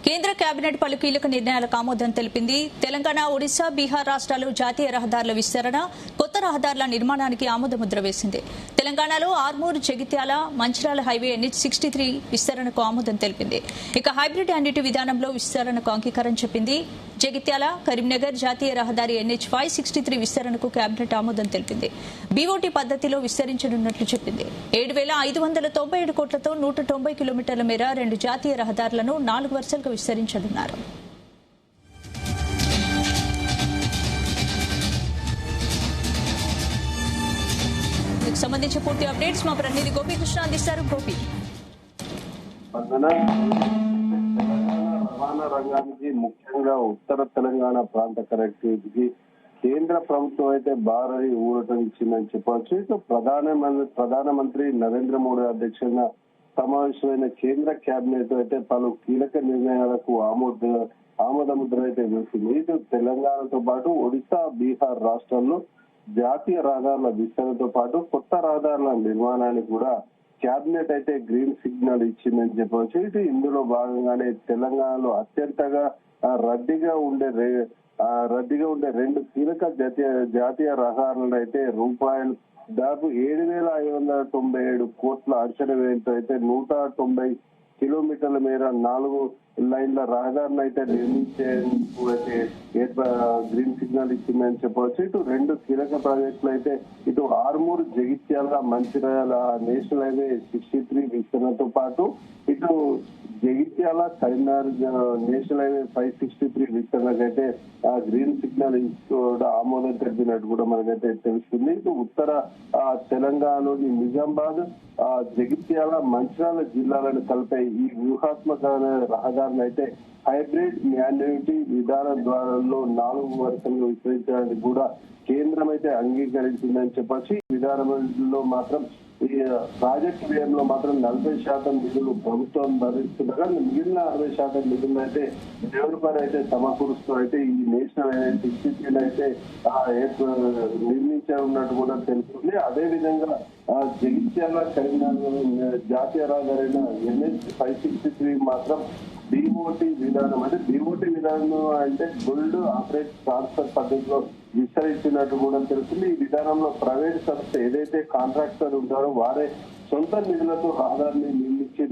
కేంద్ర కేబినెట్ పలు కీలక నిర్ణయాలకు ఆమోదం తెలిపింది. తెలంగాణ, ఒడిశా, బీహార్ రాష్ట్రాలు జాతీయ రహదారుల విస్తరణ, కొత్త రహదారుల నిర్మాణానికి ఆమోదముద్ర వేసింది. తెలంగాణలో ఆర్మూర్, జగిత్యాల, మంచిర్యాల హైవే NH63 విస్తరణకు ఆమోదం తెలిపింది. ఇక హైబ్రిడ్ అన్నిటి విధానంలో విస్తరణకు అంగీకారం చెప్పింది. జగిత్యాల, కరీంనగర్ జాతీయ రహదారి NH563 విస్తరణకు కేబినెట్ ఆమోదం తెలిపింది. బీఓటీ పద్ధతిలో విస్తరించనున్నట్లు చెప్పింది. 7,597 కోట్లతో 190 కిలోమీటర్ల మేర 2 జాతీయ రహదారులను 4 వరుసలుగా విస్తరించనున్నారు. దీనికి సంబంధించి పూర్తి అప్డేట్స్ మా ప్రతినిధి గోపీకృష్ణ అందిస్తారు. గోపి, రవాణా రంగానికి ముఖ్యంగా ఉత్తర తెలంగాణ ప్రాంత కనెక్టివిటీకి కేంద్ర ప్రభుత్వం అయితే భారీ ఊరటం ఇచ్చిందని చెప్పవచ్చు. ఇక ప్రధానమంత్రి నరేంద్ర మోడీ అధ్యక్షంగా సమావేశమైన కేంద్ర కేబినెట్ అయితే పలు కీలక నిర్ణయాలకు ఆమోదముద్ర అయితే వేసింది. ఇటు తెలంగాణతో పాటు ఒడిశా, బీహార్ రాష్ట్రాల్లో జాతీయ రహదారుల విస్తరణతో పాటు కొత్త రహదారుల నిర్మాణానికి కూడా కేబినెట్ అయితే గ్రీన్ సిగ్నల్ ఇచ్చిందని చెప్పవచ్చు. ఇటు ఇందులో భాగంగానే తెలంగాణలో అత్యంతగా రద్దీగా ఉండే 2 కీలక జాతీయ రహదారులను అయితే దాదాపు 7,597 కోట్ల అంచనా వ్యయంతో అయితే 190 కిలోమీటర్ల మేర 4 లైన్ల రహదారిని అయితే నిర్మించేందుకు అయితే గ్రీన్ సిగ్నల్ ఇచ్చిందని చెప్పవచ్చు. ఇటు 2 కీలక ప్రాజెక్టులు అయితే ఇటు ఆర్మూర్, జగిత్యాల, మంచిర్యాల నేషనల్ హైవే 63 విస్తరణతో పాటు ఇటు జగిత్యాల, కరీంనగర్ నేషనల్ హైవే 563 విస్తరణకైతే గ్రీన్ సిగ్నల్ కూడా ఆమోదం తెలిపినట్టు కూడా మనకైతే తెలుస్తుంది. ఇటు ఉత్తర తెలంగాణలోని నిజామాబాద్, జగిత్యాల, మంచిర్యాల జిల్లాలను కలిపే ఈ వ్యూహాత్మక రహదారిని అయితే హైబ్రిడ్ మాన్యుటీ విధానం ద్వారా 4 వరుసలు విస్తరించడానికి కూడా కేంద్రం అయితే అంగీకరించిందని చెప్పొచ్చు. ఈ విధానంలో మాత్రం ఈ ప్రాజెక్టు వ్యయంలో మాత్రం 40% నిధులు ప్రభుత్వం భరిస్తుండగా మిగిలిన 60% నిధులు అయితే డెవలపర్ అయితే సమకూరుస్తూ అయితే ఈ నేషనల్ హైవే 63 అయితే నిర్మించనున్నట్టు కూడా తెలుస్తుంది. అదే విధంగా జగిత్యాల, కరీంనగర్ జాతీయ రహదారైన NH563 మాత్రం బీఓటీ విధానం అంటే బిల్డ్, ఆపరేట్, ట్రాన్స్ఫర్ పద్ధతిలో విస్తరించినట్టు కూడా తెలుస్తుంది. ఈ విధానంలో ప్రైవేట్ సంస్థ ఏదైతే కాంట్రాక్టర్ ఉంటారో వారే సొంత నిధులతో రహదారిని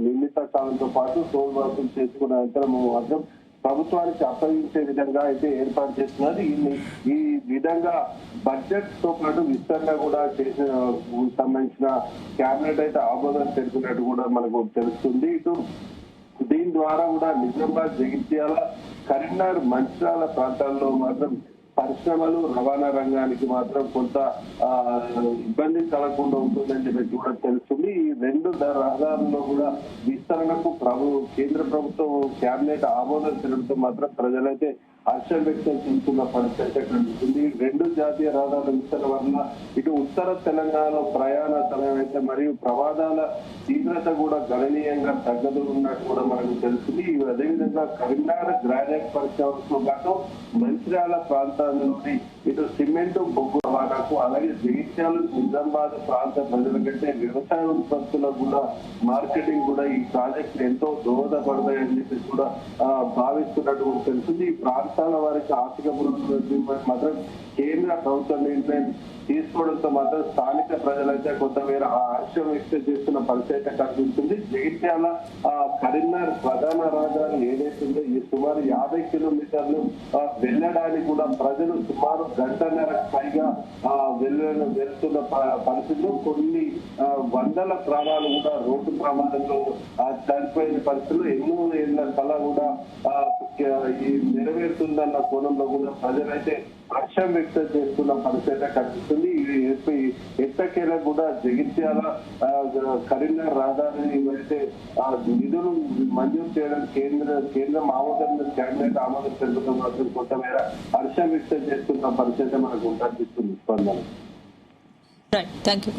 నిర్మిత కాలంతో పాటు టోల్ వసూలు చేసుకునే అనంతరం మాత్రం ప్రభుత్వానికి అప్పగించే విధంగా అయితే ఏర్పాటు చేస్తున్నారు. ఈ విధంగా బడ్జెట్ తో పాటు విస్తరణ కూడా చేసిన సంబంధించిన కేబినెట్ అయితే ఆమోదం తెలిపినట్టు కూడా మనకు తెలుస్తుంది. ఇటు దీని ద్వారా కూడా నిజామాబాద్, జగిత్యాల, కరీంనగర్, మంచిర్యాల ప్రాంతాల్లో మాత్రం పరిశ్రమలు, రవాణా రంగానికి మాత్రం కొంత ఇబ్బంది కలగకుండా ఉంటుందని చెప్పి కూడా తెలుస్తుంది. ఈ 2 రహదారుల్లో కూడా విస్తరణకు కేంద్ర ప్రభుత్వం కేబినెట్ ఆమోదం తెలపడంతో మాత్రం ప్రజలైతే హర్షం వ్యక్తం చేస్తున్న పరిస్థితి కనిపిస్తుంది. 2 జాతీయ రహదారుల విస్తరణ వల్ల ఇటు ఉత్తర తెలంగాణలో ప్రయాణ సమయం అయితే మరియు ప్రమాదాల తీవ్రత కూడా గణనీయంగా తగ్గనున్నట్టు కూడా మనకు తెలుస్తుంది. అదేవిధంగా కరీంనగర్ గ్రానైట్ పరిశ్రమతో పాటు మంచిర్యాల ప్రాంతాల్లోని ఇటు సిమెంట్, బొగ్గు రవాణాకు అలాగే జగిత్యాల, నిజామాబాద్ ప్రాంత ప్రజలకంటే వ్యవసాయ ఉత్పత్తులకు కూడా మార్కెటింగ్ కూడా ఈ ప్రాజెక్టులు ఎంతో దోహదపడతాయని చెప్పి కూడా భావిస్తున్నట్టు కూడా తెలుస్తుంది. ఈ ప్రాంతాల వారికి ఆర్థిక పురోగతి మాత్రం కేంద్ర ప్రభుత్వం నిర్ణయం తీసుకోవడంతో మాత్రం స్థానిక ప్రజలైతే కొంతమేర హర్షం వ్యక్తం చేస్తున్న పరిస్థితి కనిపిస్తుంది. జగిత్యాల, కరీంనగర్ ప్రధాన రహదారి ఏదైతుందో ఈ సుమారు 50 కిలోమీటర్లు వెళ్ళడానికి కూడా ప్రజలు సుమారు గంటన్నర పైగా వెళ్తున్న పరిస్థితులు కొన్ని వందల ప్రాణాలు కూడా రోడ్డు ప్రమాదంలో చనిపోయిన పరిస్థితులు ఎన్నో ఏళ్ల కళ కూడా ఈ నెరవేరుతుందన్న కోణంలో కూడా ప్రజలైతే హర్షం వ్యక్తం చేస్తున్న పరిస్థితి కనిపిస్తుంది. ఎట్టకేలా కూడా జగిత్యాల, కరీంనగర్ రహదారిని అయితే నిధులు మంజూరు చేయడానికి కేంద్రం కేబినెట్ ఆమోదం తెలుపడం మాత్రం కొంతమేర హర్షం వ్యక్తం చేస్తున్న పరిస్థితి మనకు కనిపిస్తుంది. స్పందన. Thank you.